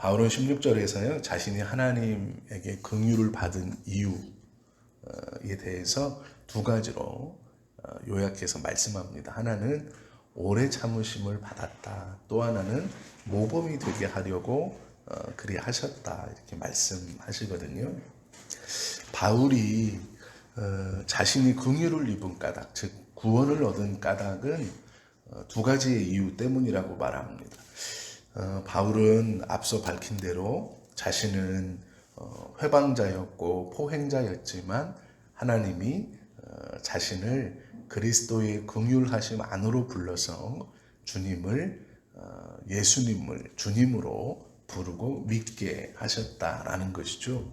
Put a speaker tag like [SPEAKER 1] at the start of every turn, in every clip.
[SPEAKER 1] 바울은 16절에서요, 자신이 하나님에게 긍휼을 받은 이유에 대해서 두 가지로 요약해서 말씀합니다. 하나는 오래 참으심을 받았다. 또 하나는 모범이 되게 하려고 그리하셨다. 이렇게 말씀하시거든요. 바울이 자신이 긍휼을 입은 까닭, 즉 구원을 얻은 까닭은 두 가지의 이유 때문이라고 말합니다. 바울은 앞서 밝힌 대로 자신은 회방자였고 포행자였지만 하나님이 자신을 그리스도의 긍휼하심 안으로 불러서 예수님을 주님으로 부르고 믿게 하셨다라는 것이죠.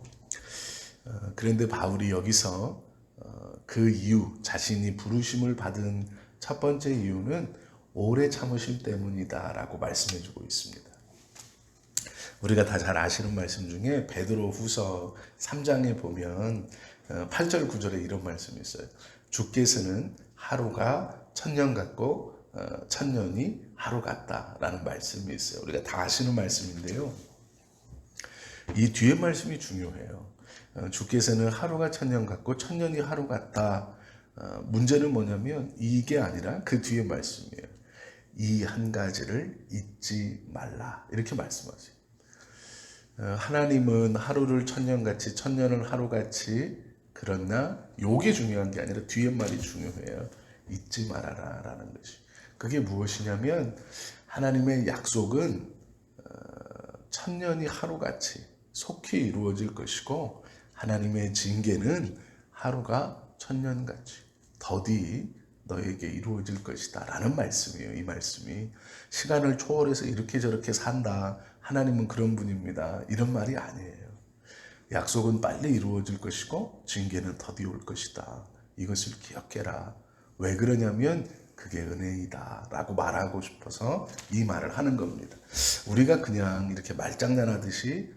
[SPEAKER 1] 그런데 바울이 여기서 그 이유, 자신이 부르심을 받은 첫 번째 이유는 오래 참으심 때문이다라고 말씀해주고 있습니다. 우리가 다 잘 아시는 말씀 중에 베드로 후서 3장에 보면 8절 9절에 이런 말씀이 있어요. 주께서는 하루가 천년 같고 천년이 하루 같다라는 말씀이 있어요. 우리가 다 아시는 말씀인데요. 이 뒤에 말씀이 중요해요. 주께서는 하루가 천년 같고 천년이 하루 같다. 문제는 뭐냐면 이게 아니라 그 뒤에 말씀이에요. 이 한 가지를 잊지 말라. 이렇게 말씀하세요. 하나님은 하루를 천년같이 천년을 하루같이, 그러나 요게 중요한 게 아니라 뒤에 말이 중요해요. 잊지 말아라 라는 것이. 그게 무엇이냐면 하나님의 약속은 천년이 하루같이 속히 이루어질 것이고 하나님의 징계는 하루가 천년같이 더디 너에게 이루어질 것이다 라는 말씀이에요. 이 말씀이 시간을 초월해서 이렇게 저렇게 산다, 하나님은 그런 분입니다, 이런 말이 아니에요. 약속은 빨리 이루어질 것이고 징계는 더디 올 것이다. 이것을 기억해라. 왜 그러냐면 그게 은혜이다 라고 말하고 싶어서 이 말을 하는 겁니다. 우리가 그냥 이렇게 말장난하듯이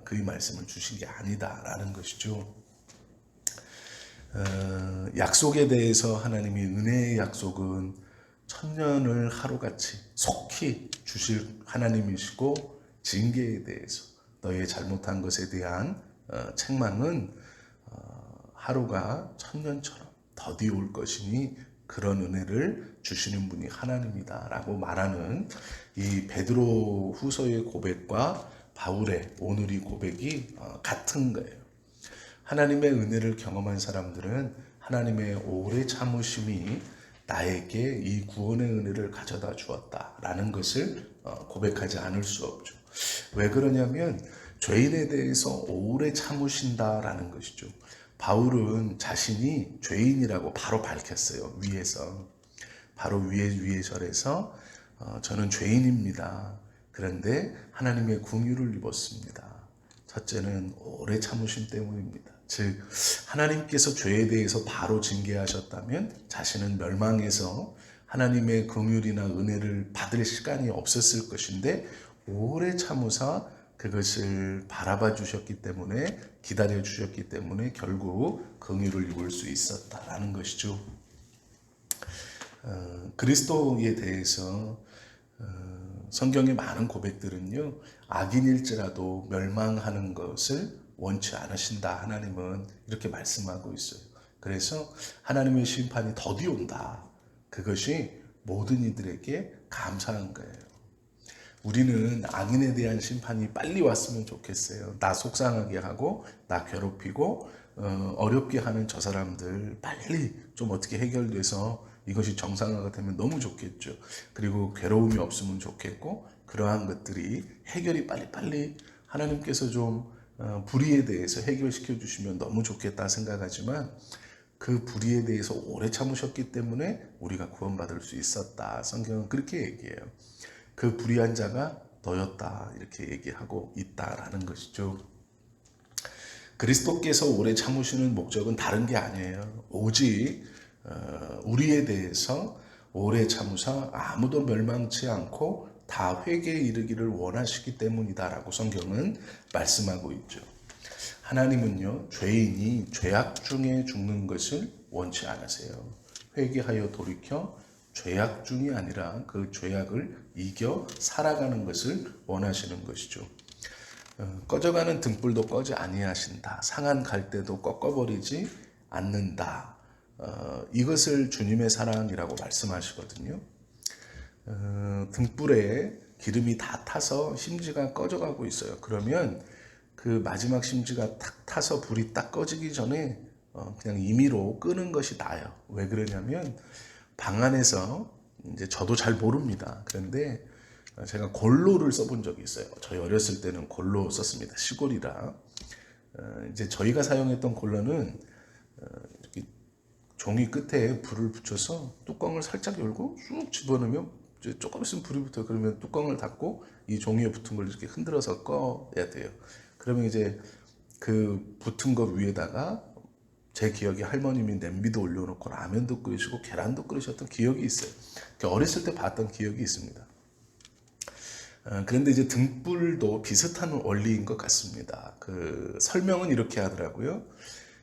[SPEAKER 1] 그 말씀을 주신 게 아니다 라는 것이죠. 약속에 대해서 하나님이 은혜의 약속은 천년을 하루같이 속히 주실 하나님이시고, 징계에 대해서 너의 잘못한 것에 대한 책망은 하루가 천년처럼 더디 올 것이니 그런 은혜를 주시는 분이 하나님이다 라고 말하는 이 베드로 후서의 고백과 바울의 오늘 이 고백이 같은 거예요. 하나님의 은혜를 경험한 사람들은 하나님의 오래 참으심이 나에게 이 구원의 은혜를 가져다 주었다라는 것을 고백하지 않을 수 없죠. 왜 그러냐면 죄인에 대해서 오래 참으신다라는 것이죠. 바울은 자신이 죄인이라고 바로 밝혔어요. 위에서. 바로 위에 절에서 저는 죄인입니다. 그런데 하나님의 긍휼을 입었습니다. 첫째는 오래 참으심 때문입니다. 즉 하나님께서 죄에 대해서 바로 징계하셨다면 자신은 멸망해서 하나님의 긍휼이나 은혜를 받을 시간이 없었을 것인데 오래 참으사 그것을 바라봐 주셨기 때문에, 기다려 주셨기 때문에 결국 긍휼을 입을 수 있었다라는 것이죠. 그리스도에 대해서 성경의 많은 고백들은요, 악인일지라도 멸망하는 것을 원치 않으신다 하나님은 이렇게 말씀하고 있어요. 그래서 하나님의 심판이 더디 온다. 그것이 모든 이들에게 감사한 거예요. 우리는 악인에 대한 심판이 빨리 왔으면 좋겠어요. 나 속상하게 하고 나 괴롭히고 어렵게 하는 저 사람들 빨리 좀 어떻게 해결돼서 이것이 정상화가 되면 너무 좋겠죠. 그리고 괴로움이 없으면 좋겠고, 그러한 것들이 해결이 빨리빨리 하나님께서 좀 불의에 대해서 해결시켜 주시면 너무 좋겠다 생각하지만 그 불의에 대해서 오래 참으셨기 때문에 우리가 구원받을 수 있었다. 성경은 그렇게 얘기해요. 그 불의한 자가 너였다 이렇게 얘기하고 있다라는 것이죠. 그리스도께서 오래 참으시는 목적은 다른 게 아니에요. 오직 우리에 대해서 오래 참으사 아무도 멸망치 않고 다 회개에 이르기를 원하시기 때문이다라고 성경은 말씀하고 있죠. 하나님은요, 죄인이 죄악 중에 죽는 것을 원치 않으세요. 회개하여 돌이켜 죄악 중이 아니라 그 죄악을 이겨 살아가는 것을 원하시는 것이죠. 꺼져가는 등불도 꺼지 아니하신다. 상한 갈대도 꺾어버리지 않는다. 이것을 주님의 사랑이라고 말씀하시거든요. 등불에 기름이 다 타서 심지가 꺼져가고 있어요. 그러면 그 마지막 심지가 탁 타서 불이 딱 꺼지기 전에 그냥 임의로 끄는 것이 나아요. 왜 그러냐면 방 안에서 이제 저도 잘 모릅니다. 그런데 제가 골로를 써본 적이 있어요. 저희 어렸을 때는 골로 썼습니다. 시골이라. 이제 저희가 사용했던 골로는 이렇게 종이 끝에 불을 붙여서 뚜껑을 살짝 열고 쑥 집어넣으면 이제 조금 있으면 불이 붙어요. 그러면 뚜껑을 닫고 이 종이에 붙은 걸 이렇게 흔들어서 꺼야 돼요. 그러면 이제 그 붙은 거 위에다가 제 기억에 할머님이 냄비도 올려놓고 라면도 끓이시고 계란도 끓이셨던 기억이 있어요. 어렸을 때 봤던 기억이 있습니다. 그런데 이제 등불도 비슷한 원리인 것 같습니다. 그 설명은 이렇게 하더라고요.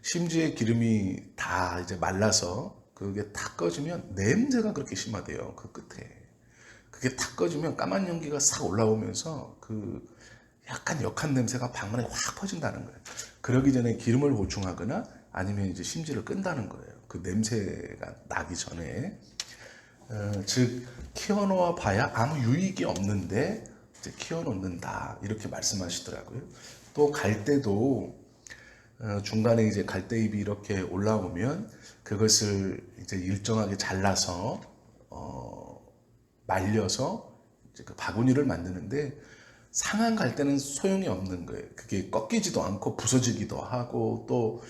[SPEAKER 1] 심지에 기름이 다 이제 말라서 그게 탁 꺼지면 냄새가 그렇게 심하대요. 그 끝에. 그게 탁 꺼지면 까만 연기가 싹 올라오면서 그 약간 역한 냄새가 방 안에 확 퍼진다는 거예요. 그러기 전에 기름을 보충하거나 아니면 이제 심지를 끈다는 거예요. 그 냄새가 나기 전에. 즉 키워놓아 봐야 아무 유익이 없는데 이제 키워놓는다 이렇게 말씀하시더라고요. 또 갈대도 중간에 이제 갈대잎이 이렇게 올라오면 그것을 이제 일정하게 잘라서 말려서 이제 그 바구니를 만드는데 상한 갈대는 소용이 없는 거예요. 그게 꺾이지도 않고 부서지기도 하고 또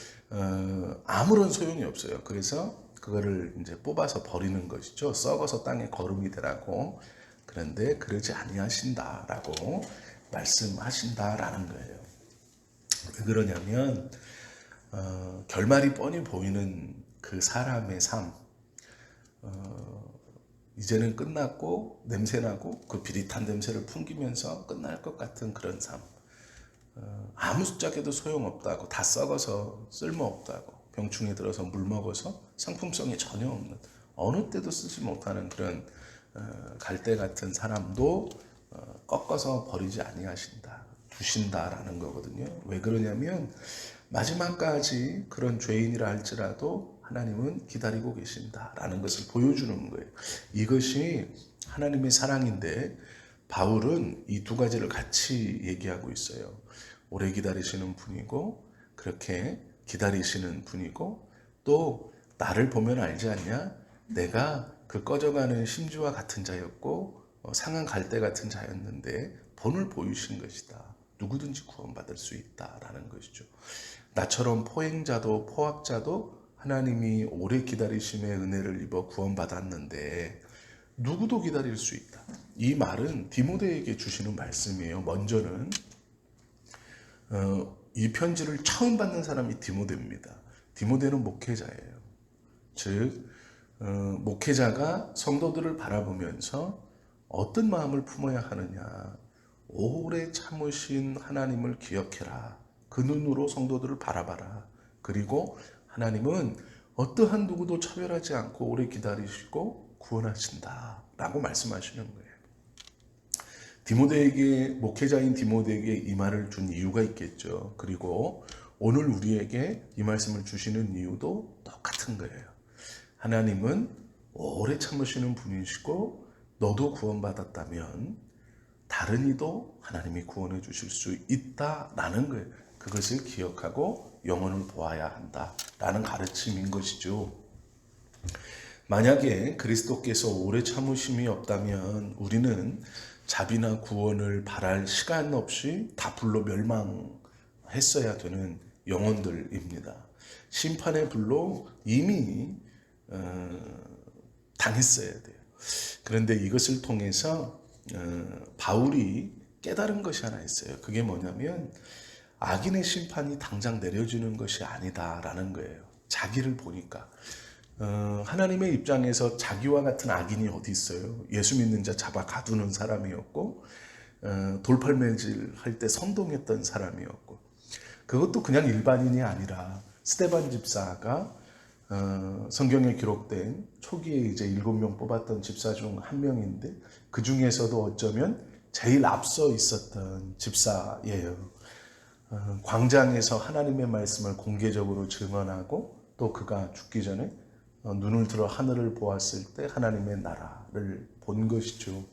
[SPEAKER 1] 아무런 소용이 없어요. 그래서 그거를 이제 뽑아서 버리는 것이죠. 썩어서 땅에 거름이 되라고. 그런데 그러지 아니하신다라고 말씀하신다라는 거예요. 왜 그러냐면 결말이 뻔히 보이는 그 사람의 삶, 이제는 끝났고 냄새나고 그 비릿한 냄새를 풍기면서 끝날 것 같은 그런 삶, 아무 숫자에도 소용없다고, 다 썩어서 쓸모없다고, 병충해 들어서 물 먹어서 상품성이 전혀 없는, 어느 때도 쓰지 못하는 그런 갈대 같은 사람도 꺾어서 버리지 아니하신다, 두신다라는 거거든요. 왜 그러냐면 마지막까지 그런 죄인이라 할지라도 하나님은 기다리고 계신다라는 것을 보여주는 거예요. 이것이 하나님의 사랑인데 바울은 이 두 가지를 같이 얘기하고 있어요. 오래 기다리시는 분이고 그렇게 기다리시는 분이고 또 나를 보면 알지 않냐? 내가 그 꺼져가는 심지와 같은 자였고 상한 갈대 같은 자였는데 본을 보이신 것이다. 누구든지 구원받을 수 있다라는 것이죠. 나처럼 포행자도 포학자도 하나님이 오래 기다리심의 은혜를 입어 구원받았는데 누구도 기다릴 수 있다. 이 말은 디모데에게 주시는 말씀이에요. 먼저는 이 편지를 처음 받는 사람이 디모데입니다. 디모데는 목회자예요. 즉 목회자가 성도들을 바라보면서 어떤 마음을 품어야 하느냐. 오래 참으신 하나님을 기억해라. 그 눈으로 성도들을 바라봐라. 그리고 하나님은 어떠한 누구도 차별하지 않고 오래 기다리시고 구원하신다 라고 말씀하시는 거예요. 디모데에게, 목회자인 디모데에게 이 말을 준 이유가 있겠죠. 그리고 오늘 우리에게 이 말씀을 주시는 이유도 똑같은 거예요. 하나님은 오래 참으시는 분이시고 너도 구원받았다면 다른 이도 하나님이 구원해 주실 수 있다라는 거예요. 그것을 기억하고 영혼을 보아야 한다라는 가르침인 것이죠. 만약에 그리스도께서 오래 참으심이 없다면 우리는 자비나 구원을 바랄 시간 없이 다 불로 멸망했어야 되는 영혼들입니다. 심판의 불로 이미 당했어야 돼요. 그런데 이것을 통해서 바울이 깨달은 것이 하나 있어요. 그게 뭐냐면 악인의 심판이 당장 내려지는 것이 아니다라는 거예요. 자기를 보니까 하나님의 입장에서 자기와 같은 악인이 어디 있어요? 예수 믿는 자 잡아 가두는 사람이었고 돌팔매질 할 때 선동했던 사람이었고 그것도 그냥 일반인이 아니라 스데반 집사가 성경에 기록된 초기에 이제 7명 뽑았던 집사 중 한 명인데 그 중에서도 어쩌면 제일 앞서 있었던 집사예요. 광장에서 하나님의 말씀을 공개적으로 증언하고 또 그가 죽기 전에 눈을 들어 하늘을 보았을 때 하나님의 나라를 본 것이죠.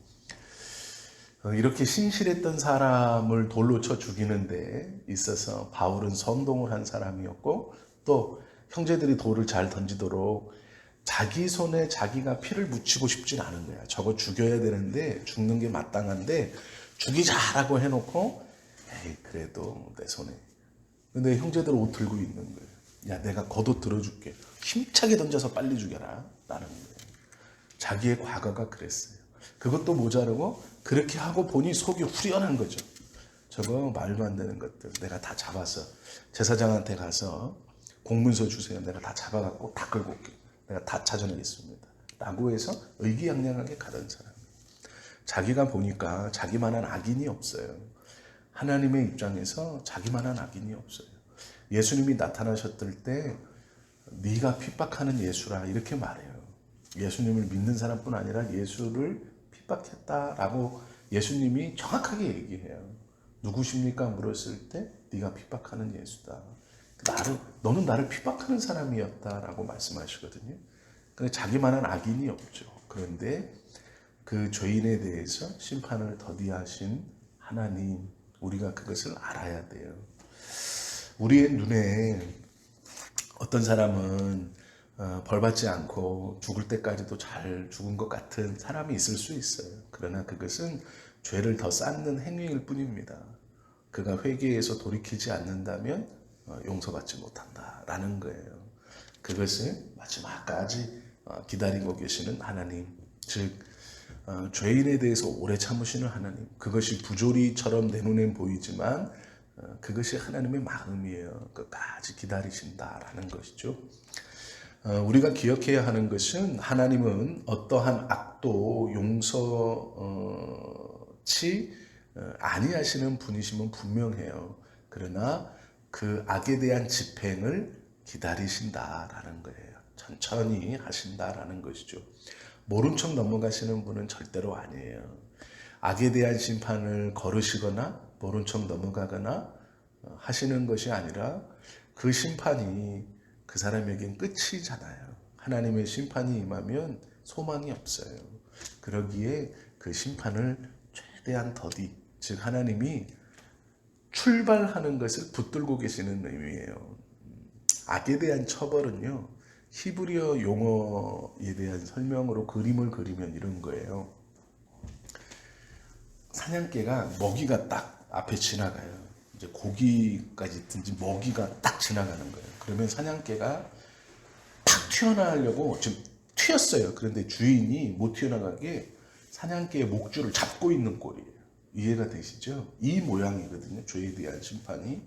[SPEAKER 1] 이렇게 신실했던 사람을 돌로 쳐 죽이는 데 있어서 바울은 선동을 한 사람이었고 또 형제들이 돌을 잘 던지도록 자기 손에 자기가 피를 묻히고 싶진 않은 거야. 저거 죽여야 되는데 죽는 게 마땅한데 죽이자라고 해놓고 에이 그래도 내 손에. 근데 형제들 옷 들고 있는 거예요. 야 내가 겉옷 들어줄게. 힘차게 던져서 빨리 죽여라. 라는 거예요. 자기의 과거가 그랬어요. 그것도 모자르고 그렇게 하고 보니 속이 후련한 거죠. 저거 말도 안 되는 것들 내가 다 잡아서 제사장한테 가서 공문서 주세요. 내가 다 잡아갖고 다 끌고 올게. 내가 다 찾아내겠습니다. 라고 해서 의기양양하게 가던 사람. 자기가 보니까 자기만한 악인이 없어요. 하나님의 입장에서 자기만한 악인이 없어요. 예수님이 나타나셨을 때 네가 핍박하는 예수라 이렇게 말해요. 예수님을 믿는 사람뿐 아니라 예수를 핍박했다라고 예수님이 정확하게 얘기해요. 누구십니까? 물었을 때 네가 핍박하는 예수다. 너는 나를 핍박하는 사람이었다라고 말씀하시거든요. 근데 자기만한 악인이 없죠. 그런데 그 죄인에 대해서 심판을 더디하신 하나님, 우리가 그것을 알아야 돼요. 우리의 눈에 어떤 사람은 벌받지 않고 죽을 때까지도 잘 죽은 것 같은 사람이 있을 수 있어요. 그러나 그것은 죄를 더 쌓는 행위일 뿐입니다. 그가 회개해서 돌이키지 않는다면 용서받지 못한다라는 거예요. 그것을 마지막까지 기다리고 계시는 하나님, 즉 죄인에 대해서 오래 참으시는 하나님, 그것이 부조리처럼 내 눈엔 보이지만 그것이 하나님의 마음이에요. 끝까지 기다리신다라는 것이죠. 우리가 기억해야 하는 것은 하나님은 어떠한 악도 용서치 아니하시는 분이심은 분명해요. 그러나 그 악에 대한 집행을 기다리신다라는 거예요. 천천히 하신다라는 것이죠. 모른 척 넘어가시는 분은 절대로 아니에요. 악에 대한 심판을 거르시거나 모른 척 넘어가거나 하시는 것이 아니라 그 심판이 그 사람에겐 끝이잖아요. 하나님의 심판이 임하면 소망이 없어요. 그러기에 그 심판을 최대한 더디, 즉 하나님이 출발하는 것을 붙들고 계시는 의미예요. 악에 대한 처벌은요, 히브리어 용어에 대한 설명으로 그림을 그리면 이런 거예요. 사냥개가 먹이가 딱 앞에 지나가요. 이제 고기까지 든지 먹이가 딱 지나가는 거예요. 그러면 사냥개가 탁 튀어나가려고 지금 튀었어요. 그런데 주인이 못 튀어나가게 사냥개의 목줄을 잡고 있는 꼴이에요. 이해가 되시죠? 이 모양이거든요. 죄에 대한 심판이.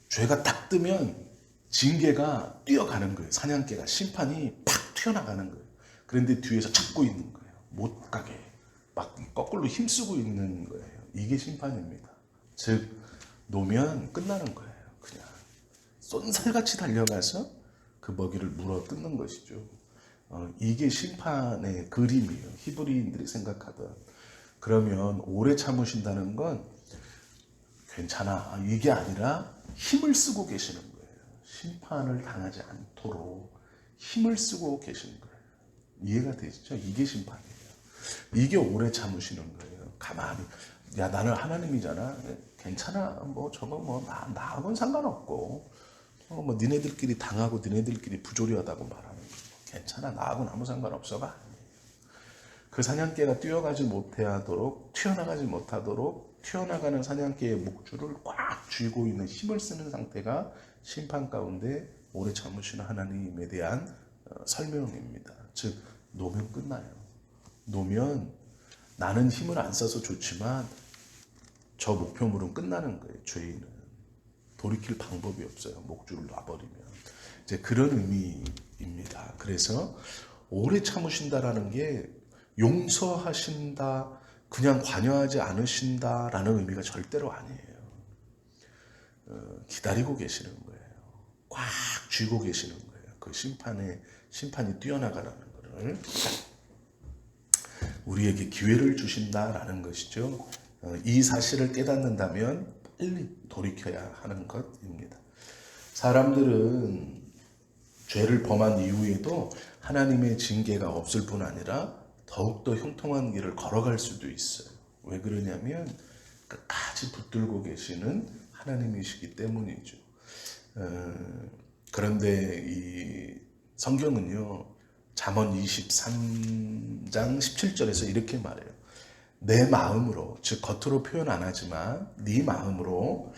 [SPEAKER 1] 죄가 딱 뜨면 징계가 뛰어가는 거예요. 사냥개가 심판이 팍 튀어나가는 거예요. 그런데 뒤에서 잡고 있는 거예요. 못 가게 막 거꾸로 힘쓰고 있는 거예요. 이게 심판입니다. 즉 놓으면 끝나는 거예요. 그냥 쏜살같이 달려가서 그 먹이를 물어 뜯는 것이죠. 이게 심판의 그림이에요. 히브리인들이 생각하던. 그러면 오래 참으신다는 건 괜찮아. 이게 아니라 힘을 쓰고 계시는 거예요. 심판을 당하지 않도록 힘을 쓰고 계시는 거예요. 이해가 되시죠? 이게 심판이에요. 이게 오래 참으시는 거예요. 가만히. 야, 나는 하나님이잖아. 괜찮아. 뭐 저거 뭐 나하고는 상관없고. 뭐 니네들끼리 당하고 니네들끼리 부조리하다고 말하는 거. 괜찮아. 나하고는 아무 상관없어가 아니에요. 그 사냥개가 뛰어가지 못하도록, 튀어나가지 못하도록 튀어나가는 사냥개의 목줄을 꽉 쥐고 있는 힘을 쓰는 상태가 심판 가운데 오래 참으시는 하나님에 대한 설명입니다. 즉 놓으면 끝나요. 놓으면 나는 힘을 안 써서 좋지만 저 목표물은 끝나는 거예요. 죄인은 돌이킬 방법이 없어요. 목줄을 놔버리면. 이제 그런 의미입니다. 그래서 오래 참으신다라는 게 용서하신다, 그냥 관여하지 않으신다라는 의미가 절대로 아니에요. 기다리고 계시는 거예요. 꽉 쥐고 계시는 거예요. 그 심판이 뛰어나가라는 것을. 우리에게 기회를 주신다라는 것이죠. 이 사실을 깨닫는다면 빨리 돌이켜야 하는 것입니다. 사람들은 죄를 범한 이후에도 하나님의 징계가 없을 뿐 아니라 더욱더 형통한 길을 걸어갈 수도 있어요. 왜 그러냐면 끝까지 붙들고 계시는 하나님이시기 때문이죠. 그런데 이 성경은요, 잠언 23장 17절에서 이렇게 말해요. 내 마음으로, 즉 겉으로 표현 안 하지만 네 마음으로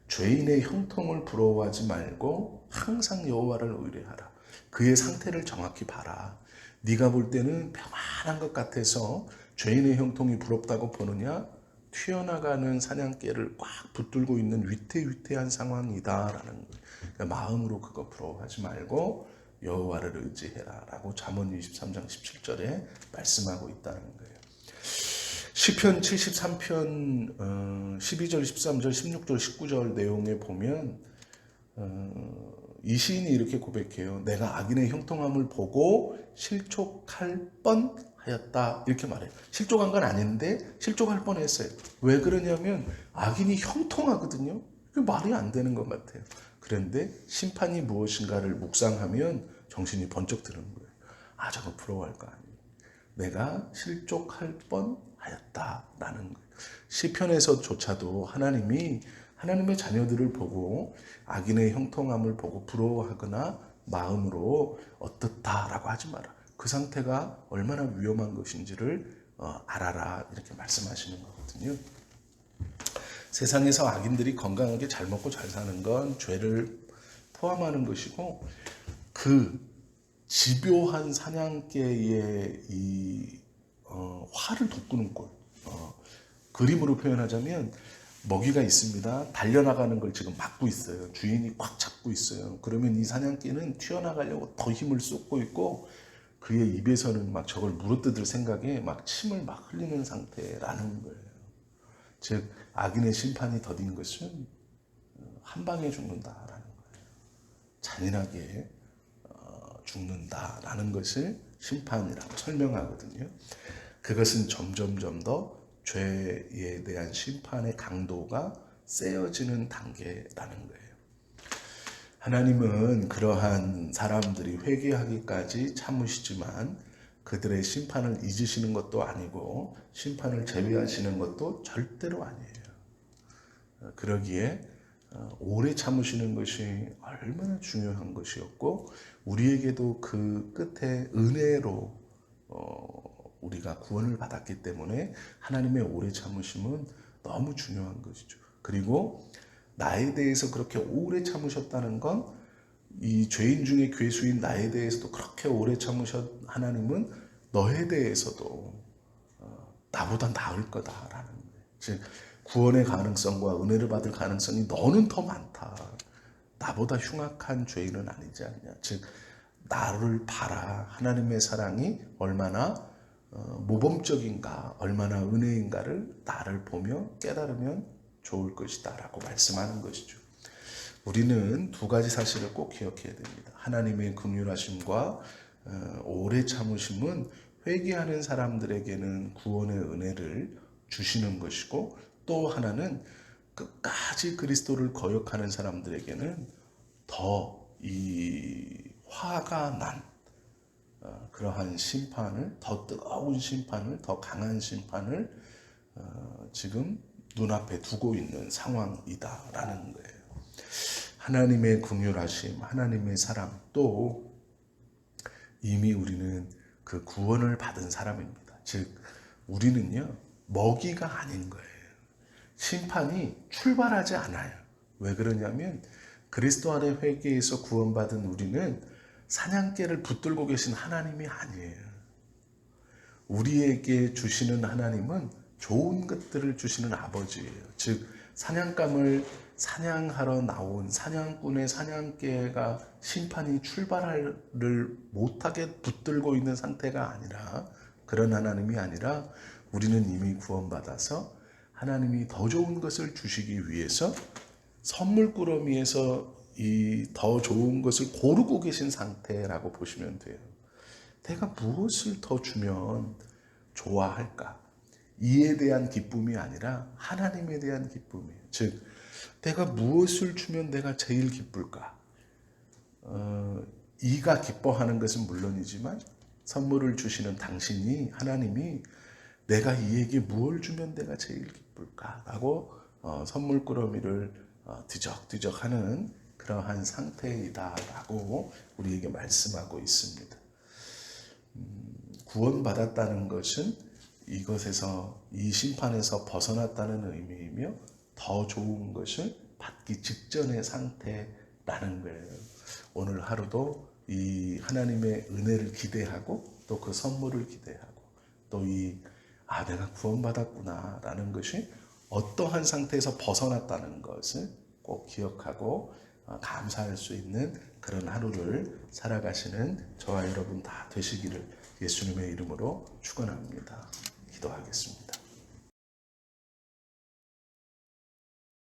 [SPEAKER 1] 죄인의 형통을 부러워하지 말고 항상 여호와를 의뢰하라. 그의 상태를 정확히 봐라. 네가 볼 때는 평안한 것 같아서 죄인의 형통이 부럽다고 보느냐? 튀어나가는 사냥개를 꽉 붙들고 있는 위태위태한 상황이다라는 거예요. 그러니까 마음으로 그거 부러워하지 말고 여호와를 의지해라 라고 잠언 23장 17절에 말씀하고 있다는 거예요. 시편 73편 12절, 13절, 16절, 19절 내용에 보면 이 시인이 이렇게 고백해요. 내가 악인의 형통함을 보고 실족할 뻔하였다 이렇게 말해요. 실족한 건 아닌데 실족할 뻔했어요. 왜 그러냐면 악인이 형통하거든요. 그게 말이 안 되는 것 같아요. 그런데 심판이 무엇인가를 묵상하면 정신이 번쩍 드는 거예요. 아, 저거 부러워할 거 아니에요. 내가 실족할 뻔하였다라는 거예요. 시편에서조차도 하나님이 하나님의 자녀들을 보고 악인의 형통함을 보고 부러워하거나 마음으로 어떻다라고 하지 마라. 그 상태가 얼마나 위험한 것인지를 알아라 이렇게 말씀하시는 거거든요. 세상에서 악인들이 건강하게 잘 먹고 잘 사는 건 죄를 포함하는 것이고 그 집요한 사냥개의 이 화를 돋구는 꼴 그림으로 표현하자면 먹이가 있습니다. 달려나가는 걸 지금 막고 있어요. 주인이 꽉 잡고 있어요. 그러면 이 사냥개는 튀어나가려고 더 힘을 쏟고 있고 그의 입에서는 막 저걸 물어뜯을 생각에 막 침을 막 흘리는 상태라는 거예요. 즉 악인의 심판이 더딘 것은 한 방에 죽는다라는 거예요. 잔인하게 죽는다라는 것을 심판이라고 설명하거든요. 그것은 점점점 더 죄에 대한 심판의 강도가 세어지는 단계라는 거예요. 하나님은 그러한 사람들이 회개하기까지 참으시지만 그들의 심판을 잊으시는 것도 아니고 심판을 제외하시는 것도 절대로 아니에요. 그러기에 오래 참으시는 것이 얼마나 중요한 것이었고 우리에게도 그 끝에 은혜로 우리가 구원을 받았기 때문에 하나님의 오래 참으심은 너무 중요한 것이죠. 그리고 나에 대해서 그렇게 오래 참으셨다는 건 이 죄인 중에 괴수인 나에 대해서도 그렇게 오래 참으셨 하나님은 너에 대해서도 나보다 나을 거다라는 거예요. 즉 구원의 가능성과 은혜를 받을 가능성이 너는 더 많다. 나보다 흉악한 죄인은 아니지 않냐. 즉 나를 봐라. 하나님의 사랑이 얼마나 모범적인가, 얼마나 은혜인가를 나를 보며 깨달으면 좋을 것이다 라고 말씀하는 것이죠. 우리는 두 가지 사실을 꼭 기억해야 됩니다. 하나님의 긍휼하심과 오래 참으심은 회개하는 사람들에게는 구원의 은혜를 주시는 것이고 또 하나는 끝까지 그리스도를 거역하는 사람들에게는 더 이 화가 난 그러한 심판을, 더 뜨거운 심판을, 더 강한 심판을 지금 눈앞에 두고 있는 상황이다라는 거예요. 하나님의 긍휼하심, 하나님의 사랑, 또 이미 우리는 그 구원을 받은 사람입니다. 즉 우리는요 먹이가 아닌 거예요. 심판이 출발하지 않아요. 왜 그러냐면 그리스도 안에 회개해서 구원받은 우리는 사냥개를 붙들고 계신 하나님이 아니에요. 우리에게 주시는 하나님은 좋은 것들을 주시는 아버지예요. 즉 사냥감을 사냥하러 나온 사냥꾼의 사냥개가 심판이 출발을 못하게 붙들고 있는 상태가 아니라 그런 하나님이 아니라 우리는 이미 구원받아서 하나님이 더 좋은 것을 주시기 위해서 선물꾸러미에서 이 더 좋은 것을 고르고 계신 상태라고 보시면 돼요. 내가 무엇을 더 주면 좋아할까? 이에 대한 기쁨이 아니라 하나님에 대한 기쁨이에요. 즉, 내가 무엇을 주면 내가 제일 기쁠까? 이가 기뻐하는 것은 물론이지만 선물을 주시는 당신이, 하나님이 내가 이에게 무엇을 주면 내가 제일 기쁠까? 라고 선물 꾸러미를 뒤적뒤적하는 그러한 상태이다라고 우리에게 말씀하고 있습니다. 구원받았다는 것은 이것에서, 이 심판에서 벗어났다는 의미이며 더 좋은 것을 받기 직전의 상태라는 거예요. 오늘 하루도 이 하나님의 은혜를 기대하고 또 그 선물을 기대하고 또 내가 구원받았구나 라는 것이 어떠한 상태에서 벗어났다는 것을 꼭 기억하고 감사할 수 있는 그런 하루를 살아가시는 저와 여러분 다 되시기를 예수님의 이름으로 축원합니다. 기도하겠습니다.